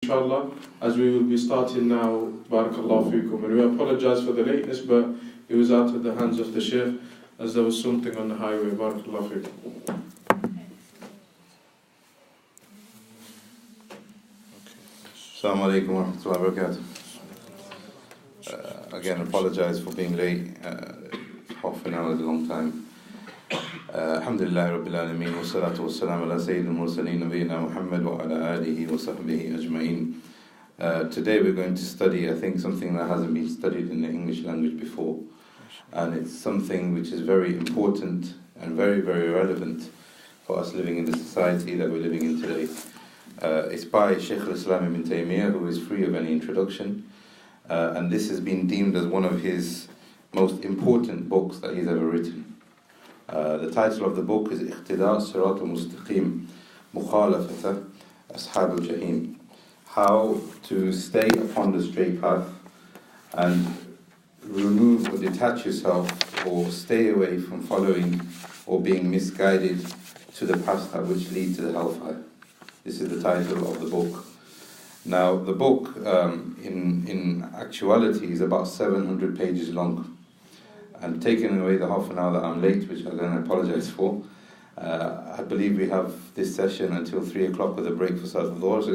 Inshallah, as we will be starting now, Barakallahu Fikum. And we apologize for the lateness, but it was out of the hands of the Shaykh as there was something on the highway. Barakallahu Fikum. Assalamu alaikum wa rahmatullahi wa barakatuh. Again, apologize for being late. Half an hour is a long time. Alhamdulillah Rabbil Alameen wa salatu wa salam ala Sayyidul Mursaleen Nabiyyina Muhammad wa ala alihi wa sahbihi ajma'in. Today we're going to study, I think, something that hasn't been studied in the English language before. And it's something which is very important and very, very relevant for us living in the society that we're living in today. It's by Shaykh al-Islam ibn Taymiyyah, who is free of any introduction. And this has been deemed as one of his most important books that he's ever written. The title of the book is Iqtida, as-Siraat, al-Mustaqeem, mukhalafata ashab al-Jahim. How to stay upon the straight path and remove or detach yourself or stay away from following or being misguided to the paths that which lead to the hellfire. This is the title of the book. Now, the book, in actuality, is about 700 pages long. And taking away the half an hour that I'm late, which I'm going to apologize for, I believe we have this session until 3 o'clock with a break for Salat al-Dhuhr, so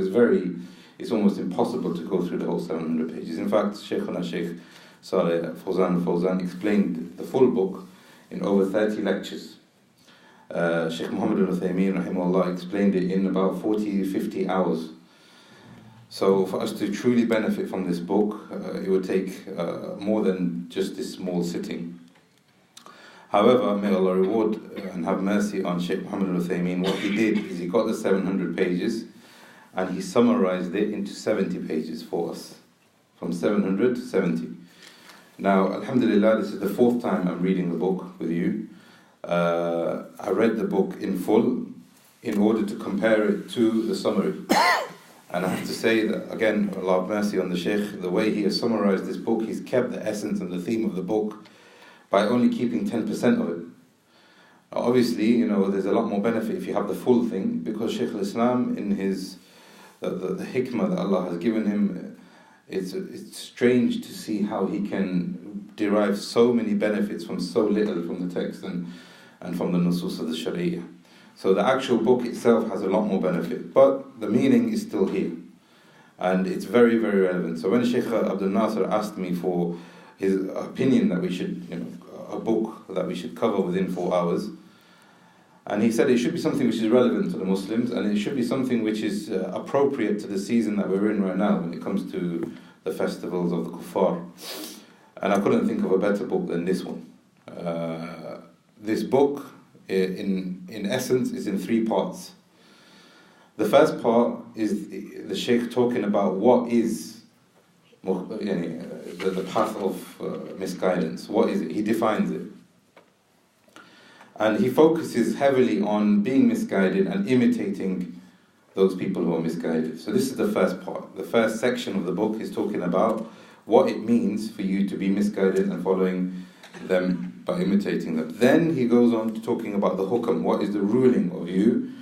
it's almost impossible to go through the whole 700 pages. In fact, Shaykhuna Shaykh Saleh Fawzan explained the full book in over 30 lectures. Shaykh Muhammad al-Uthaymeen rahimahullah explained it in about 40-50 hours. So for us to truly benefit from this book, it would take more than just this small sitting. However, may Allah reward and have mercy on Shaykh Muhammad al-Uthaymeen. What he did is he got the 700 pages and he summarized it into 70 pages for us, from 700 to 70. Now, alhamdulillah, this is the fourth time I'm reading the book with you. I read the book in full in order to compare it to the summary. And I have to say that, again, Allah have mercy on the Shaykh, the way he has summarized this book, he's kept the essence and the theme of the book by only keeping 10% of it. Now, obviously, there's a lot more benefit if you have the full thing, because Shaykh al-Islam, in his the hikmah that Allah has given him, it's strange to see how he can derive so many benefits from so little from the text and from the nusus of the Sharia. So the actual book itself has a lot more benefit, but the meaning is still here. And it's very, very relevant. So when Shaykh Abdul Nasir asked me for his opinion that we should, a book that we should cover within 4 hours, and he said it should be something which is relevant to the Muslims, and it should be something which is appropriate to the season that we're in right now when it comes to the festivals of the kuffar. And I couldn't think of a better book than this one. This book, in essence, is in 3 parts. The first part is the Shaykh talking about what is the path of misguidance. What is it? He defines it. And he focuses heavily on being misguided and imitating those people who are misguided. So this is the first part. The first section of the book is talking about what it means for you to be misguided and following them by imitating them. Then he goes on to talking about the hukam, what is the ruling of you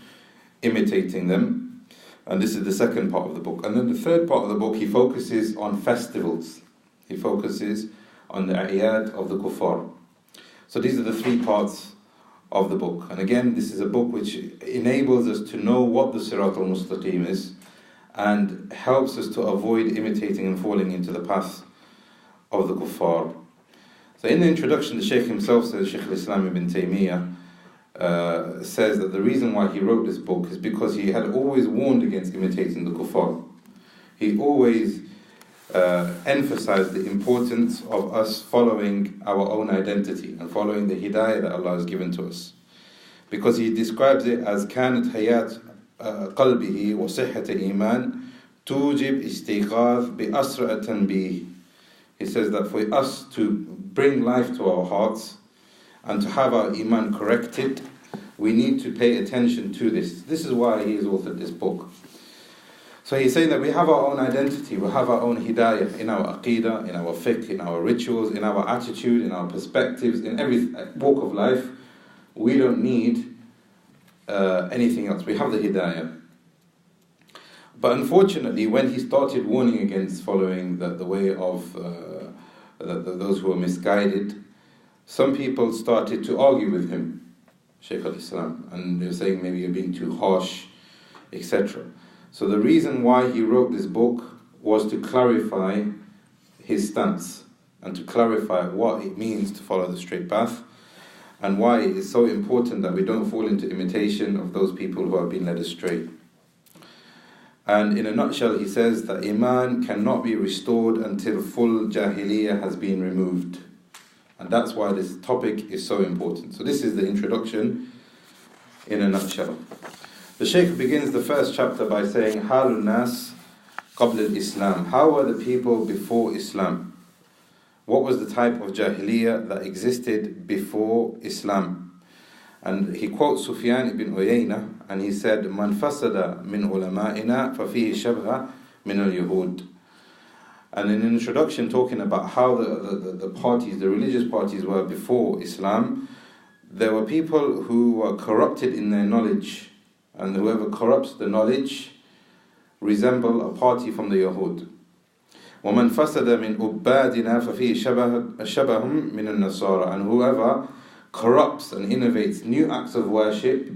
imitating them. And this is the second part of the book. And then the third part of the book, he focuses on festivals. He focuses on the a'yad of the kuffar. So these are the 3 parts of the book. And again, this is a book which enables us to know what the Siraat al-Mustaqeem is and helps us to avoid imitating and falling into the path of the kuffar. So in the introduction, the Shaykh himself says, Shaykh al-Islam ibn Taymiyyah says that the reason why he wrote this book is because he had always warned against imitating the kuffar. He always emphasized the importance of us following our own identity and following the hidayah that Allah has given to us. Because he describes it as كانت حياة قلبه وصحة إيمان توجب استيقاظ بأسرع تنبيه. He says that for us to bring life to our hearts and to have our iman corrected, we need to pay attention to this. This is why he has authored this book. So he's saying that we have our own identity, we have our own hidayah in our Iqtida, in our fiqh, in our rituals, in our attitude, in our perspectives, in every walk of life. We don't need anything else. We have the hidayah. But unfortunately, when he started warning against following the way of those who are misguided, some people started to argue with him, Shaykh al-Islam, and they were saying maybe you're being too harsh, etc. So the reason why he wrote this book was to clarify his stance and to clarify what it means to follow the straight path and why it is so important that we don't fall into imitation of those people who have been led astray. And in a nutshell, he says that Iman cannot be restored until full Jahiliyyah has been removed. And that's why this topic is so important. So this is the introduction in a nutshell. The Shaykh begins the first chapter by saying, Halun Nas Qabl al-Islam. How were the people before Islam? What was the type of Jahiliyyah that existed before Islam? And he quotes Sufyan ibn Uyayna, and he said, Man fasada min ulama'ina fafihi shabha min al-Yahud. And in an introduction talking about how the parties, the religious parties were before Islam, there were people who were corrupted in their knowledge, and whoever corrupts the knowledge resemble a party from the Yahud. وَمَنْ فَسَدَ مِنْ أُبَّادِنَا فَفِيهِ شَبَهٌ مِنَ النَّصَارَى. And whoever corrupts and innovates new acts of worship,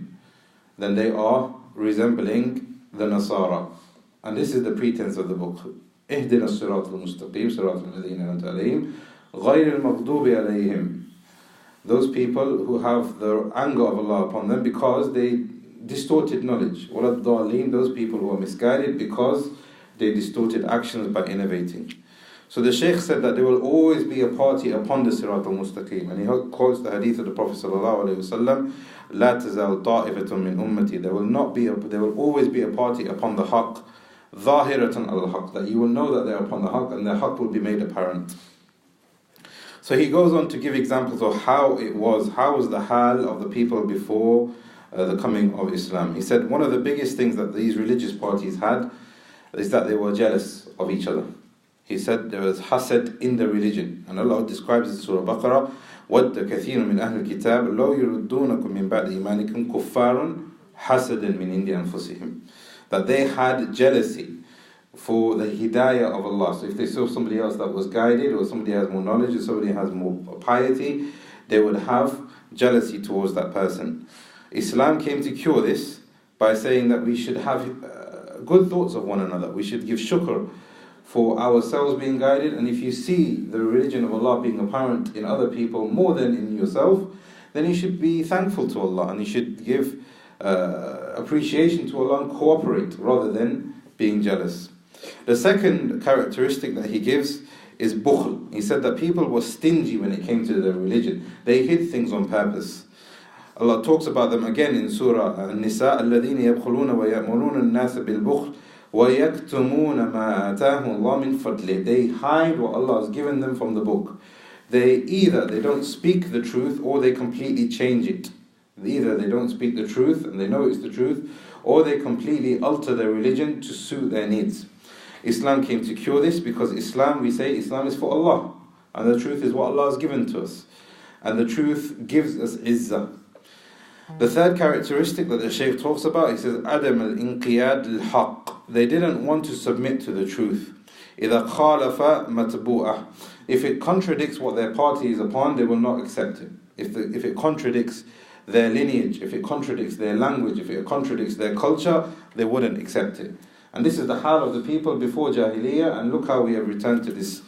then they are resembling the Nasara. And this is the pretense of the book. اهدنا الصراط المستقيم صراط الذين أنعمت عليهم غير المغضوب عليهم. Those people who have the anger of Allah upon them because they distorted knowledge. وَلَا الضَّالِينَ. Those people who are misguided because they distorted actions by innovating. So the Shaykh said that there will always be a party upon the Siraat al-Mustaqeem. And he quotes the hadith of the Prophet ﷺ, لا تزال طائفة من أمتي. There will always be a party upon the haqq, ظاهرة al-haqq, that you will know that they are upon the haqq and the haqq will be made apparent. So he goes on to give examples of how was the hal of the people before the coming of Islam. He said one of the biggest things that these religious parties had is that they were jealous of each other. He said there was hasad in the religion. And Allah describes in Surah Baqarah, وَدَّ كَثِيرٌ مِنْ أَهْلِ الْكِتَابِ لَوْ يُرُدُّونَكُمْ مِنْ بَعْدِ إِيمَانِكُمْ كُفَّارٌ حَسَدًا مِنْ عِنْدِ أَنفُسِهِمْ. That they had jealousy for the hidayah of Allah. So if they saw somebody else that was guided, or somebody has more knowledge, or somebody has more piety, they would have jealousy towards that person. Islam came to cure this by saying that we should have good thoughts of one another. We should give shukr for ourselves being guided, and if you see the religion of Allah being apparent in other people more than in yourself, then you should be thankful to Allah and you should give appreciation to Allah and cooperate rather than being jealous. The second characteristic that he gives is bukhl. He said that people were stingy when it came to their religion. They hid things on purpose. Allah talks about them again in Surah An-Nisa, الَّذِينَ يَبْخُلُونَ وَيَأْمُرُونَ النَّاسَ بِالْبُخْلِ وَيَكْتُمُونَ مَا آتَاهُمُ اللَّهُ مِنْ فَضْلِهِ. They hide what Allah has given them from the book. They don't speak the truth, or they completely change it. Either they don't speak the truth and they know it's the truth, or they completely alter their religion to suit their needs. Islam came to cure this because we say Islam is for Allah, and the truth is what Allah has given to us, and the truth gives us izzah. The third characteristic that the Shaykh talks about, he says, Adam al-inqiyad al-haqq. They didn't want to submit to the truth. إِذَا خَالَفَ مَتْبُو'َةً. If it contradicts what their party is upon, they will not accept it. If it contradicts their lineage, if it contradicts their language, if it contradicts their culture, they wouldn't accept it. And this is the hal of the people before Jahiliyyah, and look how we have returned to these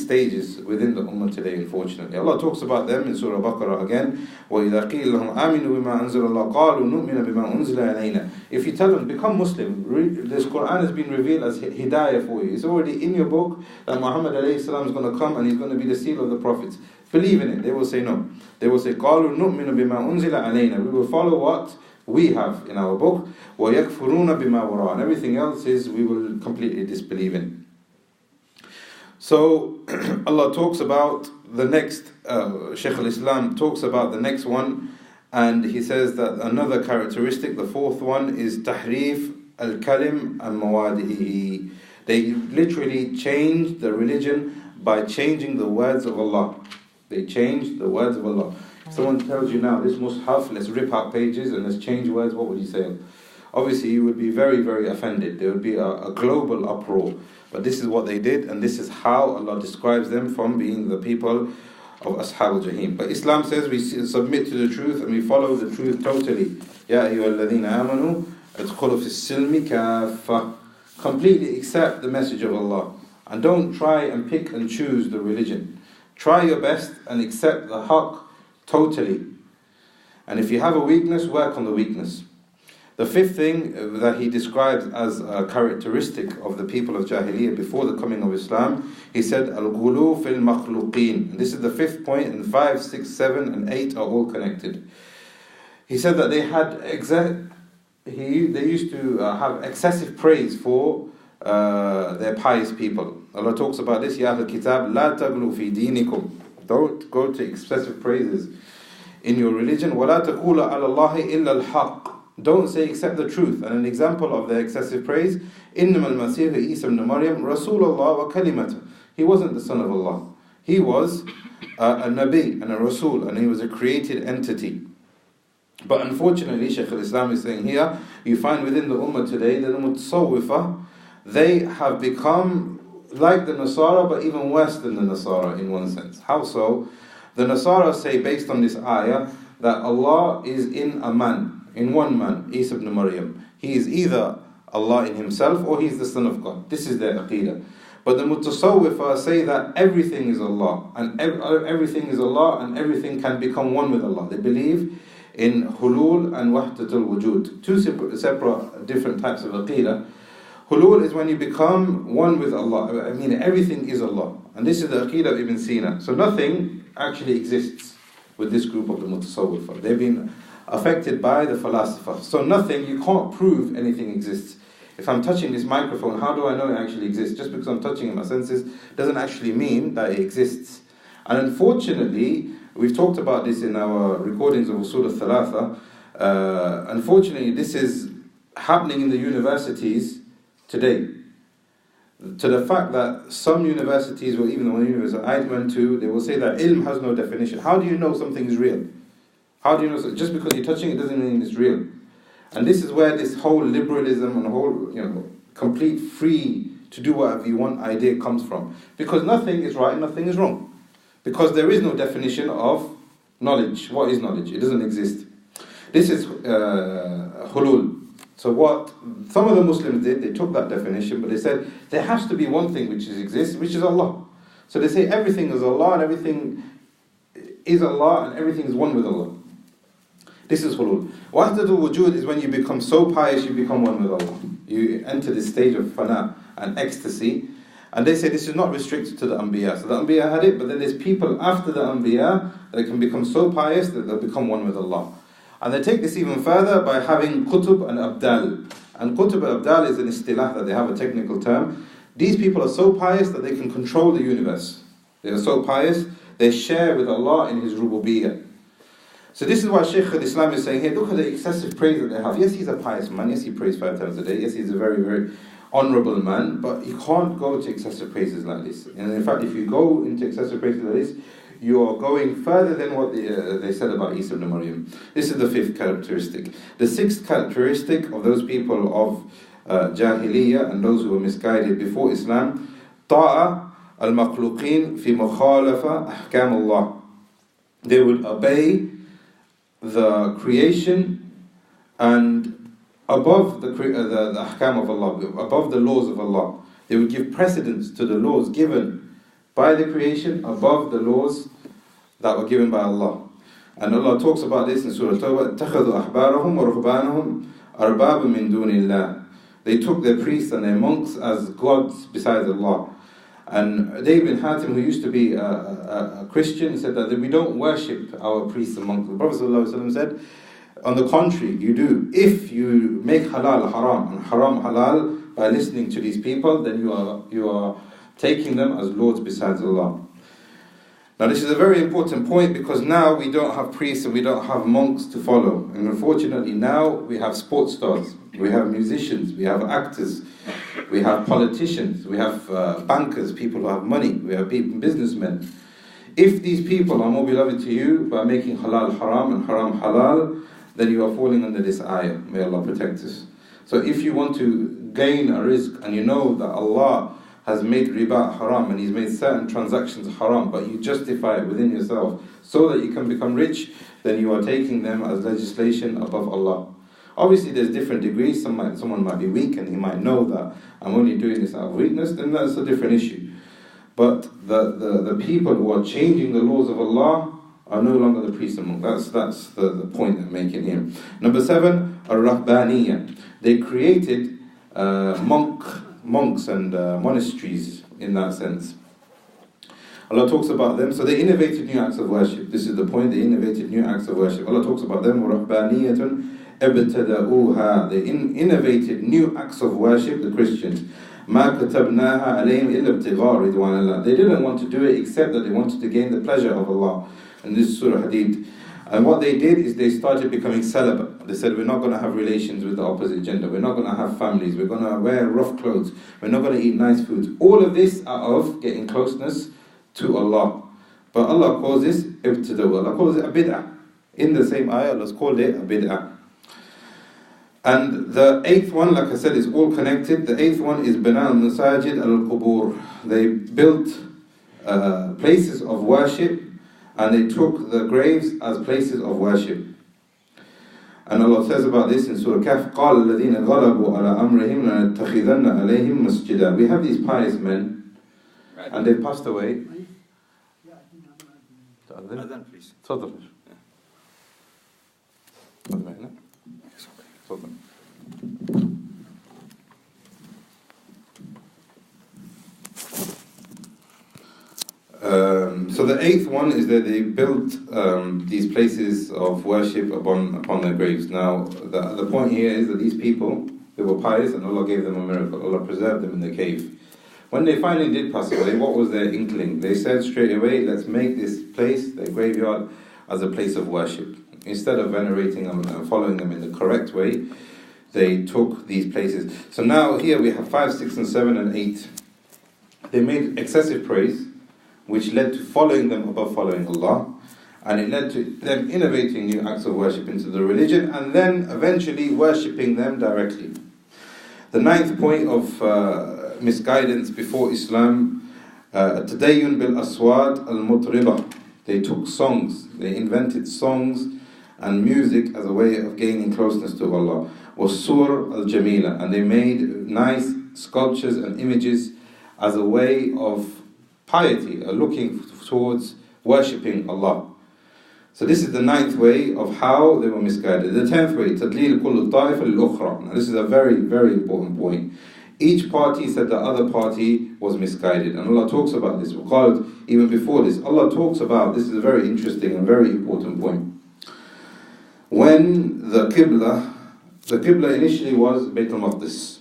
stages within the Ummah today, unfortunately. Allah talks about them in Surah Baqarah again. وَإِذَا قِيلَ لَهُمْ آمِنُوا بِمَا أَنزَلَ اللَّهُ قَالُوا نُؤْمِنَ بِمَا أُنزِلَ عَلَيْنَا. If you tell them, become Muslim, this Quran has been revealed as hidayah for you. It's already in your book that Muhammad alayhi salam is going to come and he's going to be the seal of the prophets. Believe in it. They will say no. They will say, قَالُوا نُؤْمِنُ بِمَا أُنزِلَ عَلَيْنَا. We will follow what we have in our book. وَيَكْفُرُونَ بِمَا وَرَاءَ. And everything else is we will completely disbelieve in. So Allah talks about the next, Shaykh al-Islam talks about the next one, and he says that another characteristic, the fourth one, is tahrif al-kalim al-mawadihi. They literally changed the religion by changing the words of Allah. They changed the words of Allah. If someone tells you now, this mushaf, let's rip out pages and let's change words, what would you say? obviously you would be very, very offended. There would be a global uproar. But this is what they did, and this is how Allah describes them from being the people of Ashab al-Jahim. But Islam says we submit to the truth and we follow the truth totally. Ya ayyuhalladhina amanu adkhulu fi silmi kaffa. Completely accept the message of Allah. And don't try and pick and choose the religion. Try your best and accept the haqq totally. And if you have a weakness, work on the weakness. The fifth thing that he describes as a characteristic of the people of Jahiliyyah before the coming of Islam, he said, Al-Ghulu fil makhluqeen. And this is the fifth point, and 5, 6, 7, and 8 are all connected. He said that they had they used to have excessive praise for their pious people. Allah talks about this, Ya al-Kitab, La taglu fi dinikum. Don't go to excessive praises in your religion. Wa la taqula ala Allahi illa al-haq. Don't say except the truth. And an example of their excessive praise, إِنَّمَا الْمَسِيحُ Isa ibn Maryam رَسُولَ اللَّهِ وَكَلِمَةً. He wasn't the son of Allah. He was a Nabi and a Rasul, and he was a created entity. But unfortunately, Shaykh al-Islam is saying here, you find within the Ummah today, the Mutasawwifa, they have become like the Nasara, but even worse than the Nasara in one sense. How so? The Nasara say, based on this ayah, that Allah is in a man, in one man, Isa ibn Maryam. He is either Allah in himself or he is the son of God. This is their Iqtida. But the Mutasawwifa say that everything is Allah, and everything is Allah, and everything can become one with Allah. They believe in hulul and wahdatul wujud. Two separate different types of Iqtida. Hulul is when you become one with Allah. I mean, everything is Allah. And this is the Iqtida of Ibn Sina. So nothing actually exists with this group of the Mutasawwifa. They've been affected by the philosopher. So nothing, you can't prove anything exists. If I'm touching this microphone, how do I know it actually exists? Just because I'm touching it, my senses, doesn't actually mean that it exists. And unfortunately, we've talked about this in our recordings of Usul al-Thalatha. Unfortunately, this is happening in the universities today. To the fact that some universities, or even the one university I went to, they will say that ilm has no definition. How do you know something is real? How do you know? Just because you're touching it doesn't mean it's real. And this is where this whole liberalism and whole, complete free to do whatever you want idea comes from. Because nothing is right and nothing is wrong. Because there is no definition of knowledge. What is knowledge? It doesn't exist. This is hulul. So what some of the Muslims did, they took that definition, but they said there has to be one thing which exists, which is Allah. So they say everything is Allah and everything is Allah and everything is one with Allah. This is hulul. Wahdatul wujud is when you become so pious you become one with Allah. You enter this stage of fana and ecstasy. And they say this is not restricted to the Anbiya. So the Anbiya had it, but then there's people after the Anbiya that can become so pious that they'll become one with Allah. And they take this even further by having Qutb and Abdal. And Qutb and Abdal is an istilah, that they have a technical term. These people are so pious that they can control the universe. They are so pious, they share with Allah in His rububiyyah. So this is why Shaykh al-Islam is saying here, look at the excessive praise that they have. Yes, he's a pious man. Yes, he prays 5 times a day. Yes, he's a very, very honourable man. But you can't go to excessive praises like this. And in fact, if you go into excessive praises like this, you are going further than what they said about Isa ibn Maryam. This is the 5th characteristic. The 6th characteristic of those people of Jahiliyyah and those who were misguided before Islam, Ta'a al-Makhluqeen fi mukhalafa ahkam Allah. They would obey the creation and above the ahkam of Allah, above the laws of Allah. They would give precedence to the laws given by the creation above the laws that were given by Allah. And Allah talks about this in Surah Tawbah, اتَّخَذُوا أَحْبَارَهُمْ وَرُهْبَانَهُمْ أَرْبَابًا مِّن دُونِ اللَّهِ. They took their priests and their monks as gods besides Allah. And Adi bin Hatim, who used to be a Christian, said that we don't worship our priests and monks. The Prophet ﷺ said, on the contrary, you do. If you make halal haram and haram halal by listening to these people, then you are taking them as lords besides Allah. Now this is a very important point, because now we don't have priests and we don't have monks to follow. And unfortunately now we have sports stars, we have musicians, we have actors, we have politicians, we have bankers, people who have money, we have people, businessmen. If these people are more beloved to you by making halal haram and haram halal, then you are falling under this ayah. May Allah protect us. So if you want to gain a rizq and you know that Allah has made riba haram and He's made certain transactions haram, but you justify it within yourself so that you can become rich, then you are taking them as legislation above Allah. Obviously there's different degrees. Someone might be weak and he might know that I'm only doing this out of weakness, then that's a different issue. But the people who are changing the laws of Allah are no longer the priests and monks. That's the point I'm making here. Number 7, al-Rahbaniyya. They created monks and monasteries in that sense. Allah talks about them. So they innovated new acts of worship. This is the point. They innovated new acts of worship. Allah talks about them. وَرَحْبَانِيَّةٌ ابْتَدَأُوهَا. They innovated new acts of worship, the Christians. مَا كَتَبْنَاهَا عَلَيْهِمْ إِلَّا ابْتِغَاءَ رِضْوَانِ اللَّهِ. They didn't want to do it except that they wanted to gain the pleasure of Allah. And this is Surah Hadid. And what they did is they started becoming celibate. They said, we're not going to have relations with the opposite gender. We're not going to have families. We're going to wear rough clothes. We're not going to eat nice foods. All of this out of getting closeness to Allah. But Allah calls this ibtida. Allah calls it a bid'ah. In the same ayah, Allah's called it a bid'ah. And the 8th one, like I said, is all connected. The 8th one is bina al-masajid al-qubur. They built places of worship, and they took the graves as places of worship. And Allah says about this in Surah Kahf, قَالَ الَّذِينَ غَلَبُوا عَلَىٰ أَمْرِهِمْ لَنَتَّخِذَنَّ عَلَيْهِمْ مَسْجِدًا. We have these pious men, and they've passed away. Adhan, please. تفضل. So the 8th one is that they built these places of worship upon their graves. Now, the point here is that these people, they were pious and Allah gave them a miracle. Allah preserved them in the cave. When they finally did pass away, what was their inkling? They said straight away, let's make this place, their graveyard, as a place of worship. Instead of venerating them and following them in the correct way, they took these places. So now here we have 5, 6, and 7, and 8. They made excessive praise, which led to following them above following Allah, and it led to them innovating new acts of worship into the religion, and then eventually worshipping them directly. The 9th point of misguidance before Islam, Tadayyun bil aswat al-mutriba. They took songs, they invented songs and music as a way of gaining closeness to Allah. Was-sur al-jamila, and they made nice sculptures and images as a way of piety, looking towards worshipping Allah. So this is the 9th way of how they were misguided. The 10th way, تَدْلِيلُ كُلُّ الطَّائِفَ لِلْأُخْرَى. Now this is a very, very important point. Each party said the other party was misguided. And Allah talks about this. Even before this, Allah talks about, this is a very interesting and very important point. When the Qibla initially was Bayt al-Maqdis.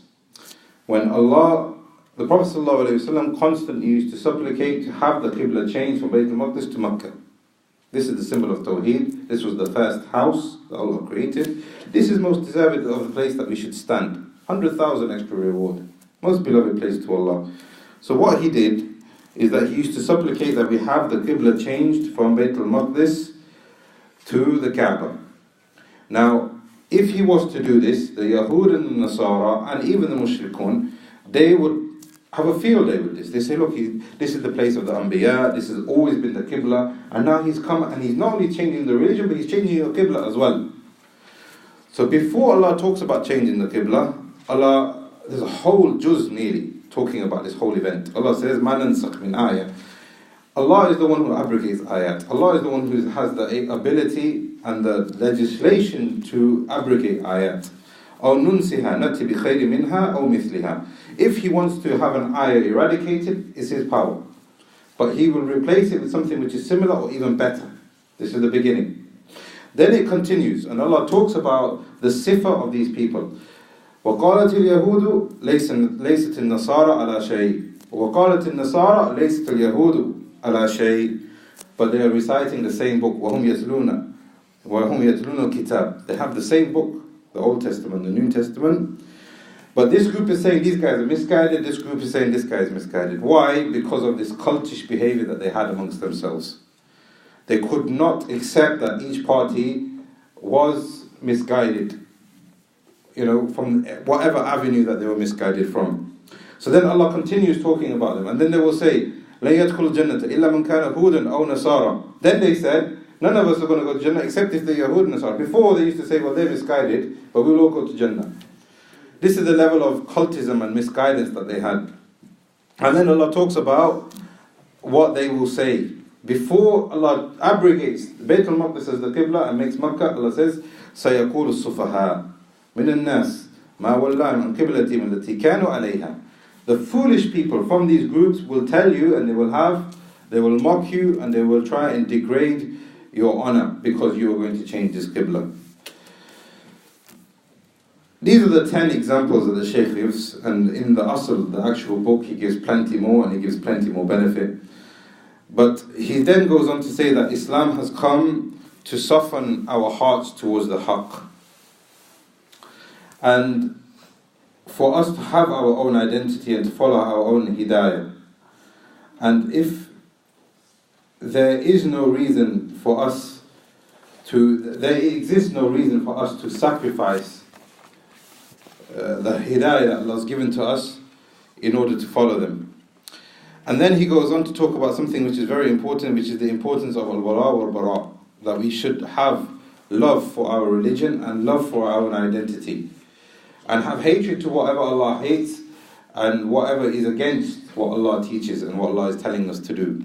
When the Prophet ﷺ constantly used to supplicate to have the Qibla changed from Bayt al-Maqdis to Makkah. This is the symbol of Tawheed. This was the first house that Allah created. This is most deserving of the place that we should stand. 100,000 extra reward. Most beloved place to Allah. So what he did is that he used to supplicate that we have the Qibla changed from Bayt al-Maqdis to the Kaaba. Now, if he was to do this, the Yahud and the Nasara and even the Mushrikun, they would have a field day with this. They say, look, this is the place of the Anbiya, this has always been the Qibla, and now he's come and he's not only changing the religion, but he's changing your Qibla as well. So before Allah talks about changing the Qibla, there's a whole juz nearly talking about this whole event. Allah says, مَا نَنْسَخْ مِنْ آيَةٍ. Allah is the one who abrogates ayat. Allah is the one who has the ability and the legislation to abrogate ayat. أو ننسها نأتي بخير منها أو مثلها. If he wants to have an ayah eradicated, it's his power. But he will replace it with something which is similar or even better. This is the beginning. Then it continues, and Allah talks about the sifa of these people. وقالت اليهود ليست النصارى على شيء وقالت النصارى ليست اليهود على شيء. But they are reciting the same book. وهم يتلون الكتاب. They have the same book, the Old Testament, the New Testament. But this group is saying these guys are misguided, this group is saying this guy is misguided. Why? Because of this cultish behavior that they had amongst themselves. They could not accept that each party was misguided. from whatever avenue that they were misguided from. So then Allah continues talking about them, and then they will say, لَن يَدْخُلُ الْجَنَّةَ إِلَّا مَنْ كَانَ هُودًا أَوْ نَصَارًا. Then they said, none of us are going to go to Jannah except if they're Yahud and Nasara. Before they used to say, well, they're misguided, but we'll all go to Jannah. This is the level of cultism and misguidance that they had. And then Allah talks about what they will say. Before Allah abrogates Bayt al-Maqdis as the Qibla and makes Makkah, Allah says, سَيَقُولُ السُّفَهَاءُ مِنَ النَّاسِ مَا وَلَّاهُمْ عَنْ قِبْلَتِهِمْ الَّتِي كَانُوا عَلَيْهَا. The foolish people from these groups will tell you, and they will mock you, and they will try and degrade your honor because you are going to change this Qibla. These are the 10 examples that the Shaykh gives, and in the Asl, the actual book, he gives plenty more, and he gives plenty more benefit. But he then goes on to say that Islam has come to soften our hearts towards the Haqq, and for us to have our own identity and to follow our own hidayah. And if there exists no reason for us to sacrifice the hidayah that Allah has given to us in order to follow them. And then he goes on to talk about something which is very important, which is the importance of al-wala wal-bara, that we should have love for our religion and love for our own identity, and have hatred to whatever Allah hates and whatever is against what Allah teaches and what Allah is telling us to do.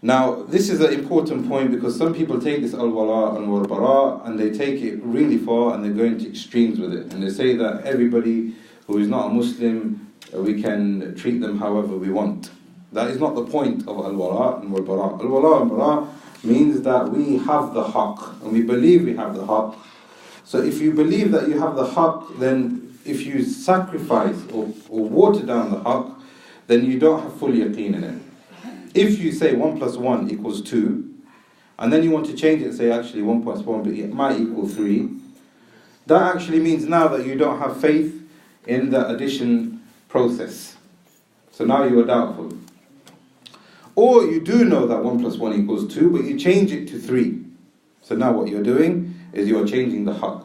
Now, this is an important point because some people take this al-wala and wal-bara and they take it really far and they go into extremes with it. And they say that everybody who is not a Muslim, we can treat them however we want. That is not the point of al-wala and wal-bara. Al-wala and wal-bara means that we have the haqq and we believe we have the haqq. So if you believe that you have the haqq, then if you sacrifice or water down the haqq, then you don't have full yaqeen in it. If you say 1 + 1 = 2, and then you want to change it and say actually 1 + 1 but it might equal 3, that actually means now that you don't have faith in the addition process. So now you are doubtful. Or you do know that 1 + 1 = 2, but you change it to 3. So now what you're doing is you are changing the haqq.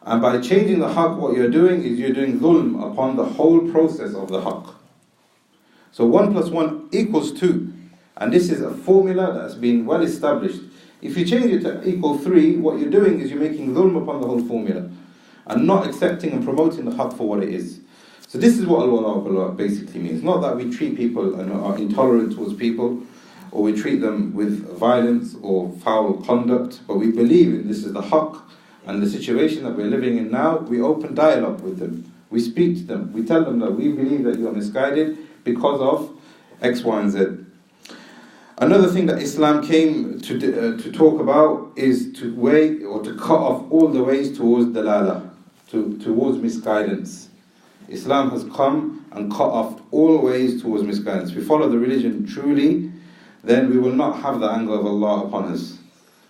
And by changing the haqq, what you're doing is you're doing dhulm upon the whole process of the haqq. So 1 + 1 = 2. And this is a formula that's been well established. If you change it to = 3, what you're doing is you're making dhulm upon the whole formula and not accepting and promoting the haqq for what it is. So this is what al-wala basically means. Not that we treat people and are intolerant towards people, or we treat them with violence or foul conduct, but we believe in this is the haqq, and the situation that we're living in now, we open dialogue with them. We speak to them. We tell them that we believe that you are misguided because of X, Y, and Z. Another thing that Islam came to talk about is to weigh or to cut off all the ways towards dalala, towards misguidance. Islam has come and cut off all ways towards misguidance. If we follow the religion truly, then we will not have the anger of Allah upon us,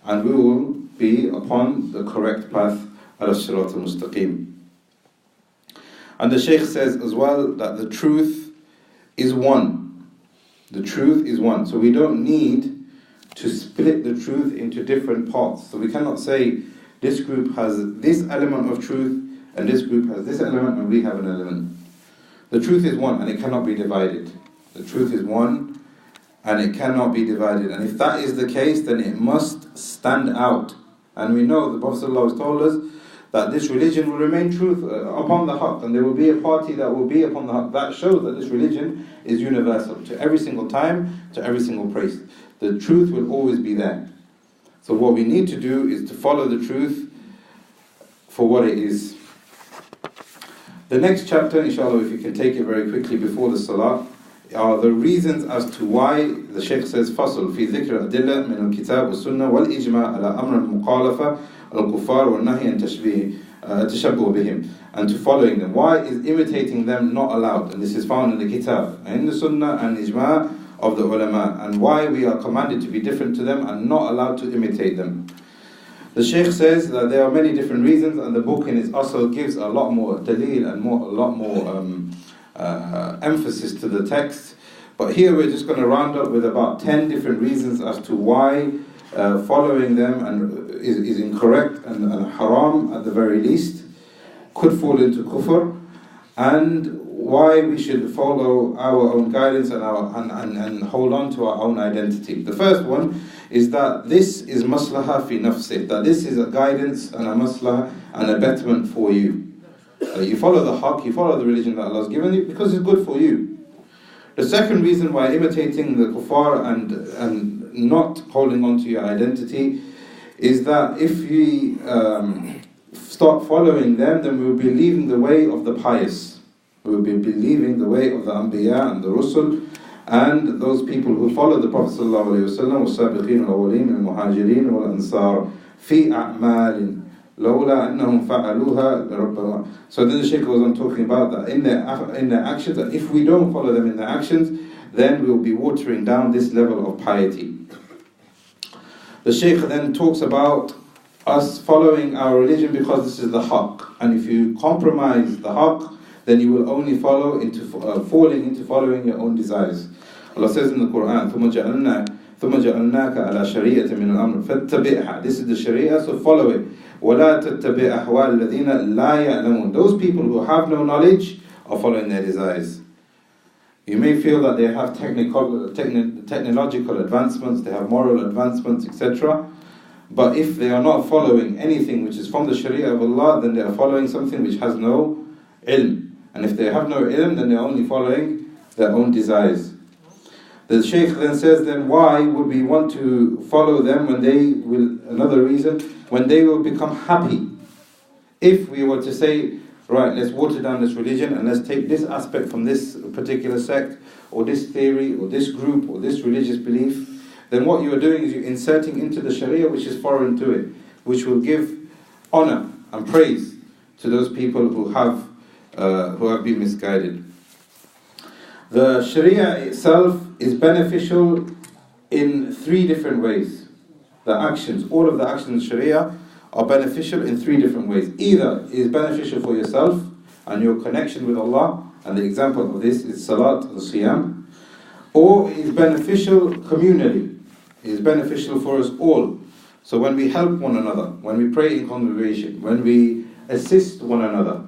and we will be upon the correct path, as-Siraat al-Mustaqeem. And the Shaykh says as well that the truth is one. The truth is one. So we don't need to split the truth into different parts. So we cannot say this group has this element of truth and this group has this element and we have an element. The truth is one and it cannot be divided. The truth is one and it cannot be divided. And if that is the case, then it must stand out. And we know the Prophet ﷺ has told us that this religion will remain truth upon the haqq, and there will be a party that will be upon the haqq. That shows that this religion is universal to every single time, to every single place. The truth will always be there. So what we need to do is to follow the truth for what it is. The next chapter, inshallah, if you can take it very quickly before the salah, are the reasons as to why the Shaykh says فصل في ذكر أدلة من الكتاب والسنة والإجماع على أمر المخالفة الكفار والنهي عن التشبه بهم, and to following them. Why is imitating them not allowed? And this is found in the kitab and in the sunnah and ijma' of the ulama, and why we are commanded to be different to them and not allowed to imitate them. The Shaykh says that there are many different reasons, and the book in its asl gives a lot more dalil and a lot more emphasis to the text. But here we're just going to round up with about 10 different reasons as to why following them is incorrect and haram at the very least. could fall into kufr, and why we should follow our own guidance and hold on to our own identity. The first one is that this is maslaha fi nafsih, that this is a guidance and a maslaha and a betterment for you. You follow the haqq, you follow the religion that Allah has given you because it's good for you. The second reason why imitating the kuffar and not holding on to your identity is that if we start following them, then we will be leaving the way of the pious. We will be leaving the way of the Anbiya and the Rusul and those people who follow the Prophet ﷺ, وَالسَّابِقِينَ الْأَوَّلِينَ الْمُهَاجِرِينَ وَالْأَنصَارِ فِي أَعْمَالٍ لَوْلَا أَنَّهُمْ فَعَلُوهَا لِرَبَّهُمْ. So then the Shaykh goes on talking about that in their actions, that if we don't follow them in their actions, then we will be watering down this level of piety. The Shaykh then talks about us following our religion because this is the haqq, and if you compromise the haqq, then you will only falling into following your own desires. Allah says in the Quran, ثُمَّ جَعَلْنَاكَ عَلَى شَرِيعَةٍ مِنَ الْأَمْرِ فَاتَّبِعْهَا. This is the sharia, so follow it. وَلَا تَتَّبِعْ أَهْوَاءَ الَّذِينَ لَا يَعْلَمُونَ. Those people who have no knowledge are following their desires. You may feel that they have technological advancements, they have moral advancements, etc. But if they are not following anything which is from the sharia of Allah, then they are following something which has no ilm. And if they have no ilm, then they're only following their own desires. The Shaykh then says, then why would we want to follow them when they will, another reason, when they will become happy? If we were to say, right, let's water down this religion and let's take this aspect from this particular sect, or this theory, or this group, or this religious belief, then what you are doing is you're inserting into the sharia which is foreign to it, which will give honor and praise to those people who have been misguided. The sharia itself is beneficial in three different ways. The actions, all of the actions in the sharia are beneficial in three different ways. Either it is beneficial for yourself and your connection with Allah, and the example of this is salat and siyam, or it is beneficial communally. It is beneficial for us all. So when we help one another, when we pray in congregation, when we assist one another,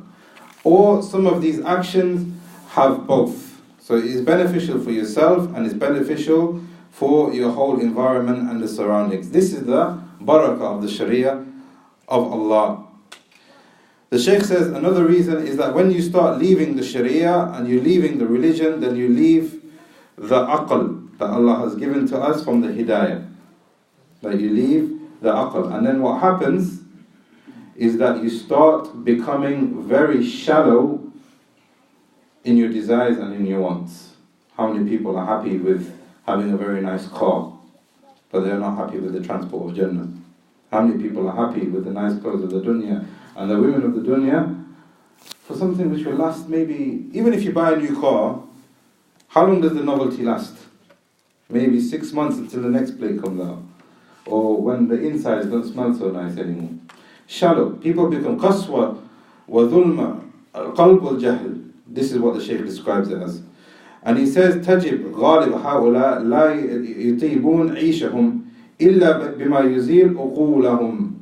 or some of these actions have both. So it is beneficial for yourself and it's beneficial for your whole environment and the surroundings. This is the barakah of the sharia of Allah. The Shaykh says another reason is that when you start leaving the sharia and you're leaving the religion, then you leave the aql that Allah has given to us from the hidayah. That you leave the aql. And then what happens is that you start becoming very shallow in your desires and in your wants. How many people are happy with having a very nice car, but they're not happy with the transport of Jannah? How many people are happy with the nice clothes of the dunya and the women of the dunya for something which will last maybe, even if you buy a new car, how long does the novelty last? Maybe 6 months until the next plate comes out, or when the insides don't smell so nice anymore. Shallow. People become qaswa wa dhulma al-qalb wal-jahl. This is what the Shaykh describes it as. And he says, تجب غالب هؤلاء لا يطيبون عيشهم إلا بما يزيل عقولهم.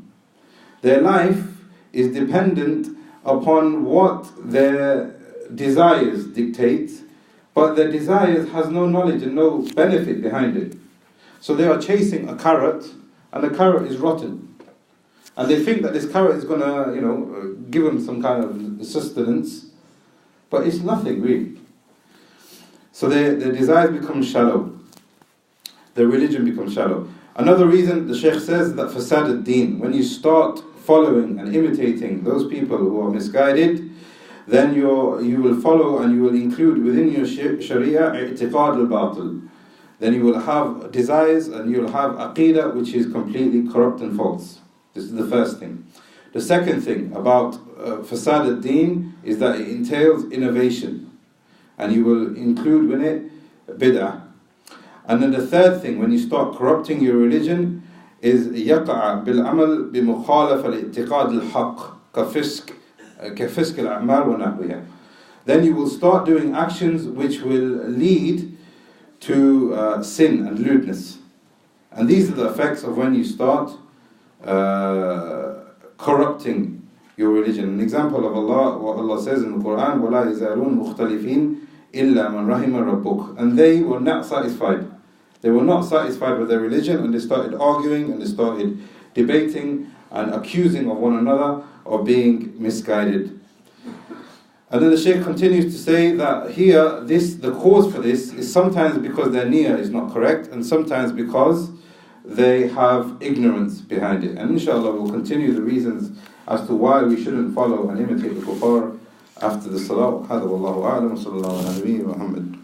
Their life is dependent upon what their desires dictate, but their desires has no knowledge and no benefit behind it. So they are chasing a carrot, and the carrot is rotten. And they think that this carrot is going to, give them some kind of sustenance, but it's nothing really. So their desires become shallow. Their religion becomes shallow. Another reason the Shaykh says that fasad ad-deen, when you start following and imitating those people who are misguided, then you will follow and you will include within your sharia i'tiqad al-batil. Then you will have desires and you will have aqeedah which is completely corrupt and false. This is the first thing. The second thing about fasad ad-deen is that it entails innovation, and you will include in it bid'ah. And then the third thing, when you start corrupting your religion, is يقع بالعمل بمخالفة الاعتقاد الحق كفسق الأعمال ونحوها. Then you will start doing actions which will lead to sin and lewdness. And these are the effects of when you start corrupting your religion. An example of Allah, what Allah says in the Quran, وَلَا يَزَالُونَ مُخْتَلِفِينَ إِلَّا مَنْ رَحِمَ رَبُّكَ. And they were not satisfied. They were not satisfied with their religion, and they started arguing, and they started debating and accusing of one another of being misguided. And then the Shaykh continues to say that here, the cause for this is sometimes because their niyyah is not correct, and sometimes because they have ignorance behind it. And inshallah we'll continue the reasons as to why we shouldn't follow and imitate the kuffar after the salah. هذا والله أعلم وصلى الله على نبينا محمد.